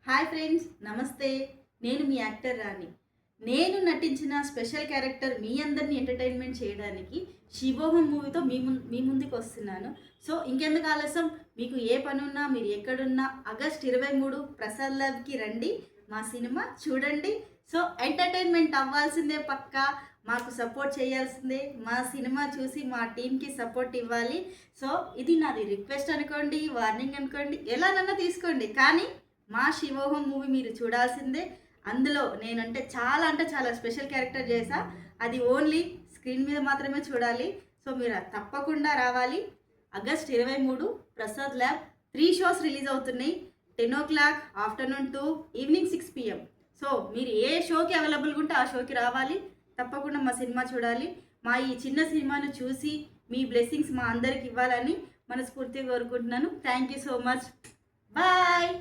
Hi friends, నమస్తే. నేను మీ actor రాణి. నేను నటించిన స్పెషల్ క్యారెక్టర్ మీ అందరిని ఎంటర్టైన్మెంట్ చేయడానికి శివోహం మూవీతో మీ ముందుకు వస్తున్నాను. సో ఇంకెందుకు ఆలస్యం, మీకు ఏ పనున్నా మీరు ఎక్కడున్నా ఆగస్ట్ 23 ప్రసాద్ ల్యాబ్కి రండి, మా సినిమా చూడండి. సో ఎంటర్టైన్మెంట్ అవ్వాల్సిందే, పక్కా మాకు సపోర్ట్ చేయాల్సిందే. మా సినిమా చూసి మా టీంకి సపోర్ట్ ఇవ్వాలి. సో ఇది నాది రిక్వెస్ట్ అనుకోండి, వార్నింగ్ అనుకోండి, ఎలానన్నా తీసుకోండి, కానీ మా శివోహం మూవీ మీరు చూడాల్సిందే. అందులో నేనంటే చాలా స్పెషల్ క్యారెక్టర్ చేశా. అది ఓన్లీ స్క్రీన్ మీద మాత్రమే చూడాలి. సో మీరు తప్పకుండా రావాలి. August 23 Prasad lab 3 shows release అవుతున్నాయి. 10 o'clock, afternoon 2, evening 6 PM. So మీరు ఏ షోకి అవైలబుల్గా ఉంటే ఆ షోకి రావాలి. తప్పకుండా మా సినిమా చూడాలి. మా ఈ చిన్న సినిమాను చూసి మీ బ్లెస్సింగ్స్ మా అందరికి ఇవ్వాలని మనస్ఫూర్తిగా కోరుకుంటున్నాను. Thank you so much. Bye.